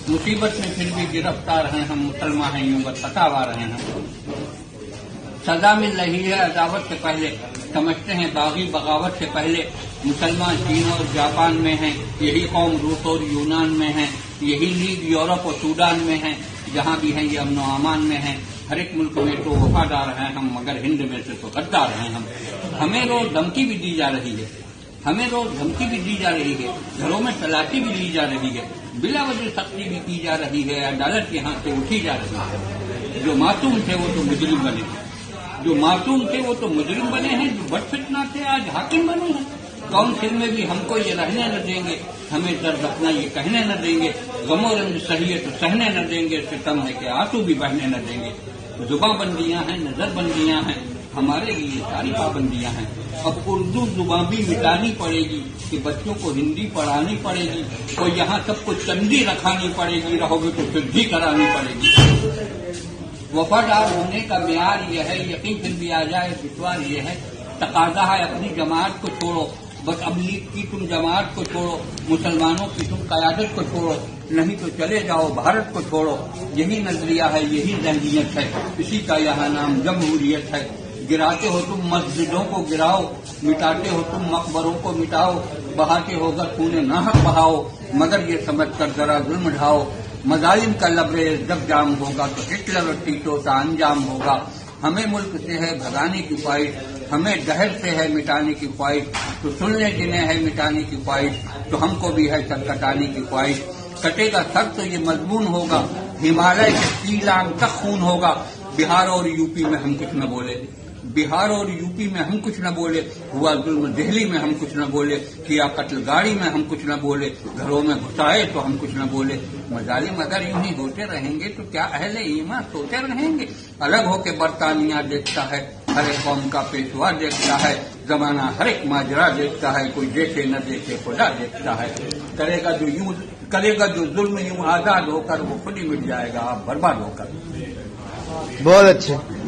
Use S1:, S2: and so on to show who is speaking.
S1: मुसीबत में फिर भी गिरफ्तार हैं हम, मुसलमान हैं यूं बतावा रहे हैं। सजा मिल रही है अदावत से पहले, समझते हैं बागी बगावत से पहले। मुसलमान चीन और जापान में हैं, यही कौम रूस और यूनान में है, यही लीग यूरोप और सूडान में है, जहां भी हैं ये अमन व अमान में हैं। हर एक मुल्क में तो वफादार हैं हम, मगर हिंद में से तो गद्दार हैं हम। हमें रोज धमकी भी दी जा रही है, हमें रोज धमकी भी दी जा रही है, घरों में तलाशी भी ली जा रही है, बिला वजह सख्ती भी की जा रही है, अदालत यहाँ से उठी जा रही है। जो मासूम थे वो तो मुजरिम बने, जो मासूम थे वो तो मुजरिम बने हैं, जो बदफितना थे आज हाकिम बने हैं। काउंसिल में भी हमको ये रहने न देंगे, हमें दर्द अपना ये कहने न देंगे, गमो रंज सही है तो सहने न देंगे, सितम है कि आंसू भी बहने न देंगे। जुबां बंदियां हैं, नजर बंदियां हैं, हमारे लिए सारी पाबंदियां हैं। अब उर्दू जुबां भी मिटानी पड़ेगी कि बच्चों को हिंदी पढ़ानी पड़ेगी, और यहाँ सबको चंदी रखानी पड़ेगी, रहोगे तो सिद्धि करानी पड़ेगी। वफादार होने का म्यार यह है, यकीन फिर भी आ जाए विश्वास यह है, तकाजा है अपनी जमात को छोड़ो, बस अब लीग की तुम जमात को छोड़ो, मुसलमानों की तुम कयादत को छोड़ो, नहीं तो चले जाओ भारत को छोड़ो। यही नजरिया है, यही जहनीत है, इसी का यहाँ नाम जमहूरियत है। गिराते हो तुम मस्जिदों को गिराओ, मिटाते हो तुम मकबरों को मिटाओ, बहाते होगा खूने नाहक बहाओ, मगर ये समझ कर जरा जुल्म ढाओ। मजालिम का लबरेज जब जाम होगा तो हिटलर और टीटो का अंजाम होगा। हमें मुल्क से है भगाने की ख्वाहिश, हमें डहर से है मिटाने की ख्वाहिश, तो सुन ले जिन्हें है मिटाने की ख्वाहिश, तो हमको भी है सर कटाने की ख्वाहिश। कटेगा सर तो ये मजबून होगा, हिमालय के 3 लाख तक खून होगा। बिहार और यूपी में हम कुछ न बोले, बिहार और यूपी में हम कुछ न बोले, हुआ जुल्म दिल्ली में हम कुछ न बोले, किया कत्ल गाड़ी में हम कुछ न बोले, घरों में घुसाए तो हम कुछ न बोले। मजालिम अगर यूं ही होते रहेंगे तो क्या अहले ईमान सोते रहेंगे। अलग होके बरतानिया देखता है, हर एक कौम का पेशवा देखता है, जमाना हर एक माजरा देखता है, कोई देखे न देखे खुदा देखता है। करेगा जो जुल्म यूं आजाद होकर, वो खुद ही मिट जाएगा आप बर्बाद होकर।
S2: बहुत अच्छे।